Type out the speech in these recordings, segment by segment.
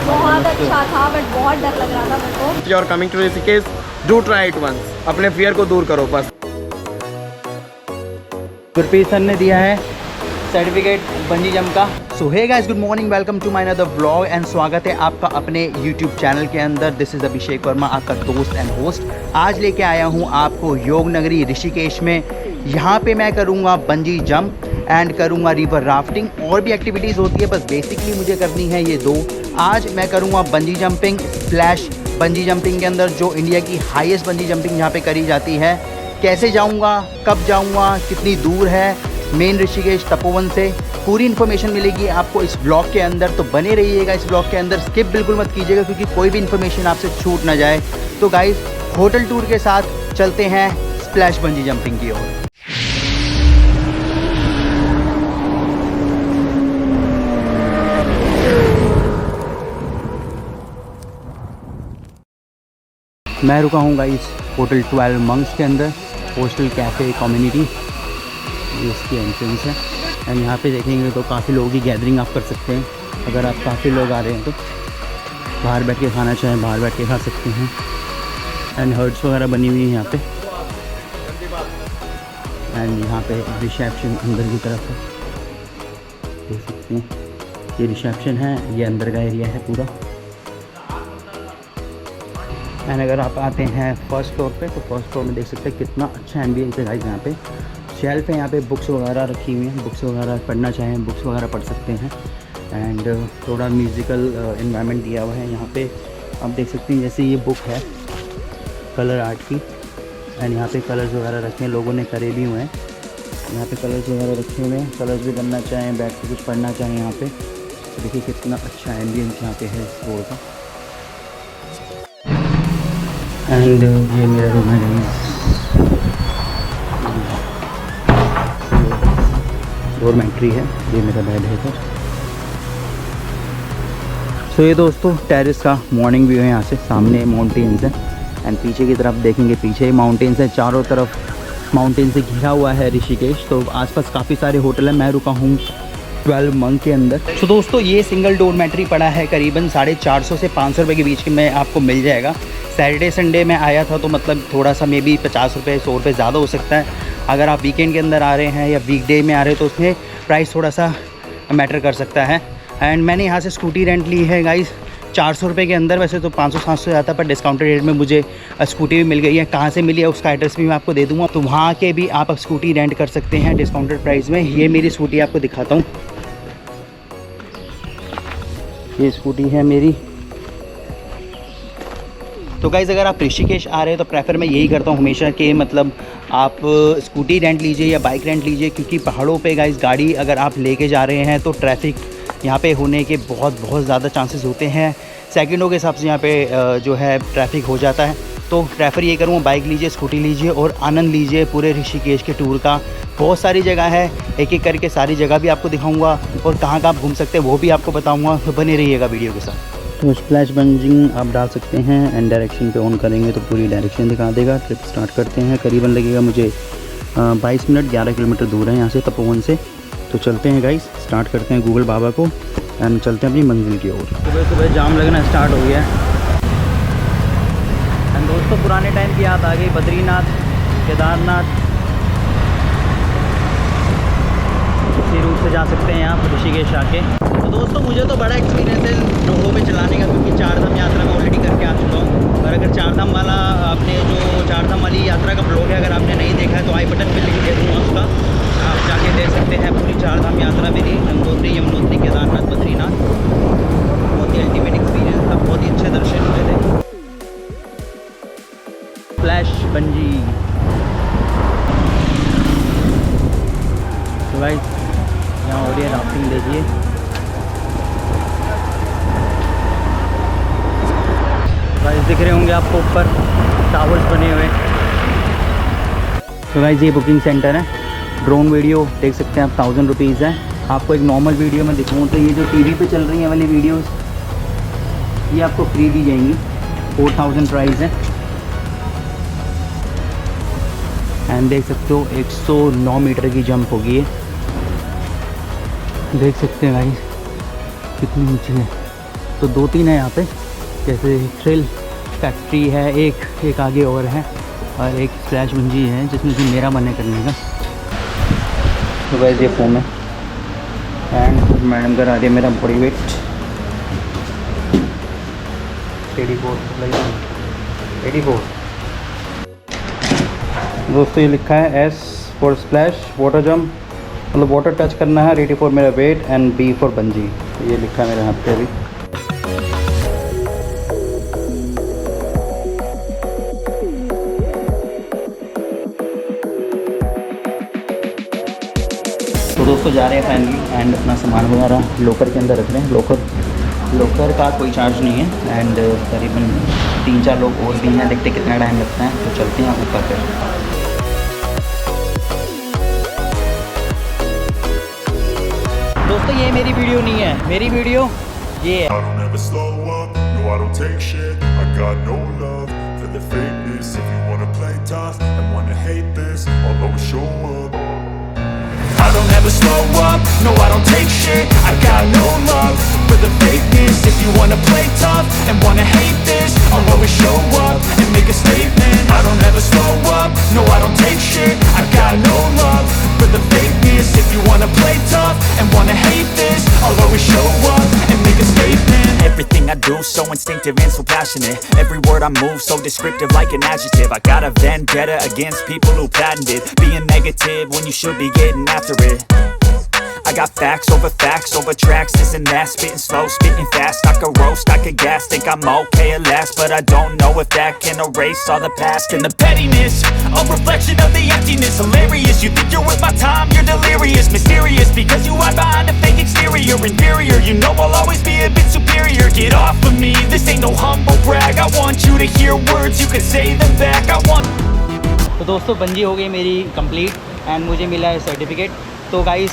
बहुत अच्छा था बट बहुत डर लग रहा था मेरे को। You are coming to Rishikesh, do try it once, अपने फियर को दूर करो बस। गुरप्रीत सर ने दिया है सर्टिफिकेट बंजी जंप का। So hey guys, good morning, welcome to my another vlog and स्वागत है आपका अपने यूट्यूब चैनल के अंदर। दिस इज़ अभिषेक वर्मा, आपका दोस्त एंड होस्ट। आज लेके आया हूँ आपको योग नगरी ऋषिकेश में। यहाँ पे मैं करूँगा बंजी जंप एंड करूँगा रिवर राफ्टिंग, और भी एक्टिविटीज़ होती है, बस बेसिकली मुझे करनी है ये दो। आज मैं करूँगा bungee jumping splash bungee jumping के अंदर, जो इंडिया की हाईएस्ट बंजी जंपिंग यहाँ पे करी जाती है। कैसे जाऊँगा, कब जाऊँगा, कितनी दूर है मेन ऋषिकेश तपोवन से, पूरी इन्फॉर्मेशन मिलेगी आपको इस ब्लॉग के अंदर। तो बने रहिएगा इस ब्लॉग के अंदर, स्किप बिल्कुल मत कीजिएगा क्योंकि कोई भी इन्फॉर्मेशन आपसे छूट ना जाए। तो गाइस, होटल टूर के साथ चलते हैं स्प्लैश बंजी जंपिंग की ओर। मैं रुका हूँ गाइस होटल 12 मंक्स के अंदर, हॉस्टल कैफ़े कम्युनिटी, ये इसकी एंट्रेंस है। एंड यहाँ पे देखेंगे तो काफ़ी लोगों की गैदरिंग आप कर सकते हैं। अगर आप काफ़ी लोग आ रहे हैं तो बाहर बैठ के खाना चाहें बाहर बैठ के खा सकते हैं। एंड हर्ट्स वगैरह बनी हुई है यहाँ पे। एंड यहाँ पे रिसेप्शन अंदर की तरफ है, देख सकते हैं ये रिसेप्शन है, ये अंदर का एरिया है पूरा। एंड अगर आप आते हैं फर्स्ट फ्लोर पे तो फर्स्ट फ्लोर में देख सकते हैं कितना अच्छा एम्बियंस है गाइस। यहाँ पे शेल्फ है, यहाँ पे बुक्स वगैरह रखी हुई हैं, बुक्स वगैरह पढ़ना चाहें बुक्स वगैरह पढ़ सकते हैं। एंड थोड़ा म्यूज़िकल इन्वायरमेंट दिया हुआ है यहाँ पे, आप देख सकते हैं। जैसे ये बुक है कलर आर्ट की, एंड यहाँ पे कलर्स वगैरह रखे हैं, लोगों ने करे भी हुए हैं। यहाँ पे कलर्स वगैरह रखे हुए हैं, कलर्स भी करना चाहें, बैठ के कुछ पढ़ना चाहें यहाँ पे। तो देखिए कितना अच्छा एम्बियंस यहाँ पे है इस फ्लोर का। एंड ये मेरा रूम है, डोरमेट्री है, ये मेरा बेड है इधर। सो ये दोस्तों टेरेस का मॉर्निंग व्यू है। यहाँ से सामने माउंटेन्स है एंड पीछे की तरफ देखेंगे पीछे माउंटेन्स है, चारों तरफ माउंटेन से घिरा हुआ है ऋषिकेश। तो आसपास काफ़ी सारे होटल हैं। मैं रुका हूँ 12 मंक के अंदर। तो दोस्तों ये सिंगल डोरमेट्री पड़ा है करीबन 450 से 500 रुपये के बीच में आपको मिल जाएगा। सैटरडे संडे में आया था तो मतलब थोड़ा सा मे बी 50 रुपये 100 रुपये ज़्यादा हो सकता है। अगर आप वीकेंड के अंदर आ रहे हैं या वीकडे में आ रहे हैं तो उसमें प्राइस थोड़ा सा मैटर कर सकता है। एंड मैंने यहाँ से स्कूटी रेंट ली है गाइस 400 रुपये के अंदर। वैसे तो 500-700 जाता है पर डिस्काउंटेड रेट में मुझे स्कूटी भी मिल गई है। कहाँ से मिली है उसका एड्रेस भी मैं आपको दे दूँगा, तो वहाँ के भी आप स्कूटी रेंट कर सकते हैं डिस्काउंटेड प्राइस में। ये मेरी स्कूटी आपको दिखाता हूँ, ये स्कूटी है मेरी। तो गाइज़ अगर आप ऋषिकेश आ रहे हैं तो प्रेफर मैं यही करता हूँ हमेशा कि मतलब आप स्कूटी रेंट लीजिए या बाइक रेंट लीजिए, क्योंकि पहाड़ों पे गाइज़ गाड़ी अगर आप लेके जा रहे हैं तो ट्रैफिक यहाँ पे होने के बहुत ज़्यादा चांसेस होते हैं। सेकंडों के हिसाब से यहाँ पे जो है ट्रैफिक हो जाता है। तो प्रेफर ये करूँगा बाइक लीजिए, स्कूटी लीजिए और आनंद लीजिए पूरे ऋषिकेश के टूर का। बहुत सारी जगह है, एक एक करके सारी जगह भी आपको दिखाऊँगा और कहाँ कहाँ आप घूम सकते हैं वो भी आपको बताऊँगा। तो बने रहिएगा वीडियो के साथ। तो स्प्लैश बंजिंग आप डाल सकते हैं एंड डायरेक्शन पे ऑन करेंगे तो पूरी डायरेक्शन दिखा देगा। ट्रिप स्टार्ट करते हैं, करीबन लगेगा मुझे 22 मिनट, 11 किलोमीटर दूर है यहाँ से तपोवन से। तो चलते हैं गाइस, स्टार्ट करते हैं गूगल बाबा को एंड चलते हैं अपनी मंजिल की ओर। सुबह सुबह जाम लगना स्टार्ट हो गया एंड दोस्तों पुराने टाइम की याद आ गई, बद्रीनाथ केदारनाथ इसी रूट से जा सकते हैं आप ऋषिकेश आके। तो दोस्तों मुझे तो बड़ा एक्सपीरियंस है रोडों पे चलाने का, क्योंकि चारधाम यात्रा मैं ऑलरेडी करके आ चुका हूँ। और अगर चारधाम वाला आपने जो चारधाम वाली यात्रा का ब्लॉग है अगर आपने नहीं देखा है तो आई बटन पे लिंक दे दूँगा उसका, आप जाके देख सकते हैं। पूरी चारधाम यात्रा मेरी गंगोत्री, यमुनोत्री, केदारनाथ, बद्रीनाथ, बहुत ही अल्टीमेट एक्सपीरियंस था, बहुत ही अच्छे दर्शन हुए थे। स्प्लैश बंजी तो गाइस यहाँ हो रही है राफ्टिंग, देखिए गाइस दिख रहे होंगे आपको ऊपर टावर्स बने हुए। तो गाइस ये बुकिंग सेंटर है, ड्रोन वीडियो देख सकते हैं आप, 1000 रुपीज़ है। आपको एक नॉर्मल वीडियो में दिखाऊँ तो ये जो टीवी पे चल रही है वाली वीडियोस ये आपको फ्री दी जाएंगी, 4000 प्राइस है। एंड देख सकते हो 109 मीटर की जंप होगी है, देख सकते हैं गाइस कितनी ऊंची है। तो 2-3 है यहाँ पे, जैसे थ्रिल फैक्ट्री है, एक आगे और है, और एक स्प्लैश बंजी है जिसमें से मेरा मन है करने का। तो वैसे ये फोन है एंड मैडम करा रही है मेरा बॉडी वेट 84। दोस्तों ये लिखा है S for splash water jump, मतलब वाटर टच करना है, 84 मेरा weight and B for bungee. ये लिखा है मेरे हाथ पे अभी। तो दोस्तों जा रहे हैं फाइनली एंड अपना सामान वगैरह लॉकर के अंदर रख रहे हैं। लॉकर का कोई चार्ज नहीं है एंड करीबन 3-4 लोग और भी हैं, देखते कितना टाइम लगता है। तो चलते हैं ऊपर पर। दोस्तों ये मेरी वीडियो नहीं है, मेरी वीडियो ये है। I don't ever slow up, no I don't take shit. I got no love for the fakeness. If you wanna play tough and wanna hate this, I'll always show up and make a statement. I don't ever slow up, no I don't take shit. I got no love for the fakeness. If you wanna play tough and wanna hate this, I'll always show up and make a statement. Everything I do so instinctive and so passionate. Every word I move so descriptive like an adjective. I got a vendetta against people who patented being negative when you should be getting after it. I got facts over tracks, this and that. Spitting slow, spitting fast. I could roast, I could gas. Think I'm okay at last, but I don't know if that can erase all the past. And the pettiness, a reflection of the emptiness. Hilarious, you think you're worth my time, you're delirious. Mysterious, because you hide behind a fake exterior. Inferior, you know I'll always be a bit superior. Get off of me, this ain't no humble brag. I want you to hear words, you can say them back. I want. तो दोस्तों bungee हो गई मेरी complete and मुझे मिला है certificate. तो guys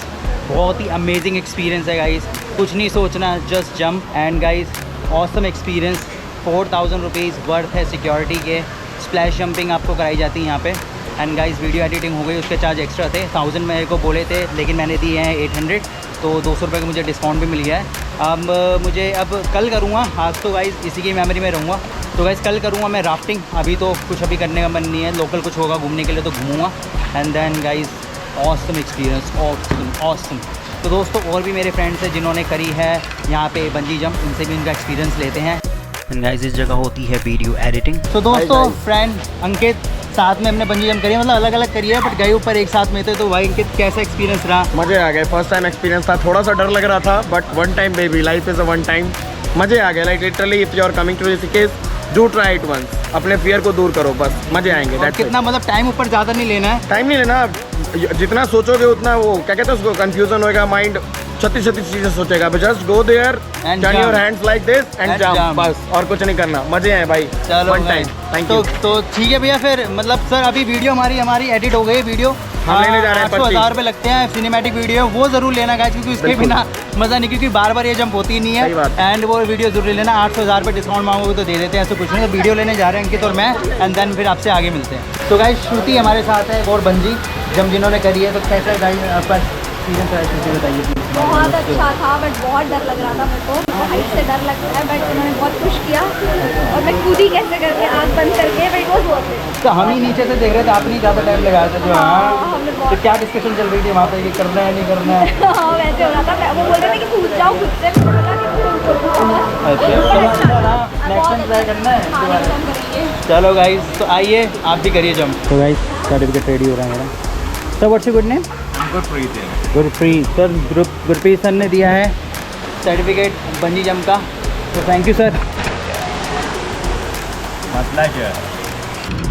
बहुत ही अमेजिंग एक्सपीरियंस है गाइस, कुछ नहीं सोचना, just jump and guys awesome experience. 4000 rupees worth है सिक्योरिटी के। स्प्लैश जंपिंग आपको कराई जाती है यहाँ पे एंड गाइस वीडियो एडिटिंग हो गई, उसके चार्ज एक्स्ट्रा थे। 1000 मेरे को बोले थे लेकिन मैंने दिए हैं 800, तो 200 रुपये का मुझे डिस्काउंट भी मिल गया है। मुझे अब कल करूँगा, आज तो गाइस इसी की मेमोरी में रहूँगा। तो गाइस कल करूँगा मैं राफ्टिंग, अभी तो कुछ अभी करने का मन नहीं है। लोकल कुछ होगा घूमने के लिए तो घूमूँगा and then guys awesome experience, awesome. तो दोस्तों और भी मेरे फ्रेंड्स हैं जिन्होंने करी है यहाँ पे बंजी जंप, उनसे भी उनका एक्सपीरियंस लेते हैं। एंड गाइस इस जगह होती है वीडियो एडिटिंग। तो दोस्तों फ्रेंड अंकित साथ में हमने बंजी जंप करी है, मतलब अलग अलग करी है बट गए ऊपर एक साथ में थे। तो भाई अंकित कैसा एक्सपीरियंस रहा? मज़े आ गए, फर्स्ट टाइम एक्सपीरियंस था, थोड़ा सा डर लग रहा था but one time baby, life is a one time. मज़े आ गए, like literally if you are coming to Rishikesh do try it once, अपने फियर को दूर करो, बस मज़े आएंगे। और कितना मतलब टाइम ऊपर ज़्यादा नहीं लेना है, टाइम नहीं लेना, जितना सोचोगे उतना वो क्या कहते हैं उसको, कंफ्यूजन होएगा माइंड, 36 चीजें सोचेगा। Just go there, turn your hands like this and jump, बस और कुछ नहीं करना। मजे आए भाई, वन टाइम। Thank you. तो ठीक है भैया, फिर मतलब सर अभी वीडियो हमारी एडिट हो गई, वीडियो हम लेने जा रहे हैं 800,000 रुपये लगते हैं सिनेमैटिक वीडियो, वो जरूर लेना गाइस क्योंकि उसके बिना मज़ा नहीं, क्योंकि बार बार ये जंप होती नहीं है एंड वो वीडियो जरूर लेना। 800,000 रुपये डिस्काउंट मांगोगे तो दे देते हैं, ऐसे कुछ नहीं। तो वीडियो लेने जा रहे हैं अंकित और मैं एंड देन फिर आपसे आगे मिलते हैं। तो गाइस श्रुति हमारे साथ है और बंजी जंप जिन्होंने करी है। तो कैसा है गाइस आपका एक्सपीरियंस रहा है, श्रुति बताइए। बहुत अच्छा था बट बहुत डर लग रहा था मेरे को, हाइट से डर लगता है बट उन्होंने बहुत खुश किया और मैं कूदी कैसे करके आँख बंद करके, बट वो बहुत। तो हम ही नीचे से देख रहे थे, आपने ज़्यादा टाइम लगाया था जो। हाँ तो क्या डिस्कशन चल रही थी वहाँ पे, ये करना है नहीं करना है? हाँ वैसे हो रहा था, वो बोल रहे थे कि कूद जाओ खुद से, अच्छा नेक्स्ट टाइम ट्राई करना है। चलो गाइस तो आइए आप भी करिए जंप। तो गाइस सर्टिफिकेट रेडी हो रहा है मेरा। Sir what's your good name? Gurpreet sir, Gurpreet sir ने दिया है सर्टिफिकेट बंजी जंप का, तो थैंक यू सर।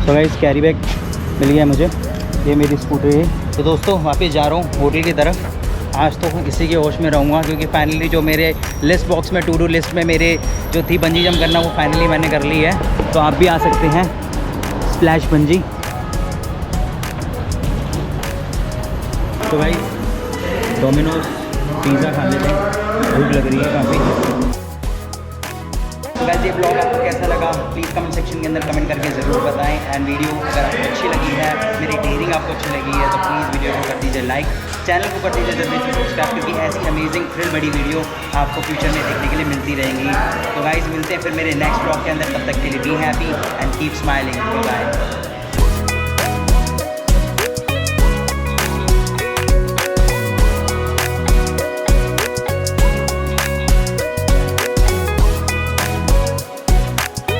तो गाइस कैरी बैग मिल गया मुझे, ये मेरी स्कूटर है। तो दोस्तों वापस जा रहा हूँ होटल की तरफ। आज तो इसी के होश में रहूँगा क्योंकि फाइनली जो मेरे लिस्ट बॉक्स में टू डू लिस्ट में मेरे जो थी बंजी जंप करना वो फाइनली मैंने कर ली है। तो आप भी आ सकते हैं स्प्लैश बंजी। तो भाई डोमिनोज पिज़्ज़ा खा लेते हैं, भूख लग रही है काफ़ी। तो गाइस ये ब्लॉग आपको कैसा लगा प्लीज़ कमेंट सेक्शन के अंदर कमेंट करके ज़रूर बताएं। एंड वीडियो अगर आपको अच्छी लगी है, मेरी डेयरिंग आपको अच्छी लगी है, तो प्लीज़ वीडियो को कर दीजिए लाइक, चैनल को कर दीजिए जल्दी से सब्सक्राइब, क्योंकि ऐसी अमेजिंग थ्रिल बड़ी वीडियो आपको फ्यूचर में देखने के लिए मिलती रहेंगी। तो गाइस मिलते हैं फिर मेरे नेक्स्ट ब्लॉग के अंदर, तब तक के लिए be happy and keep smiling. Bye.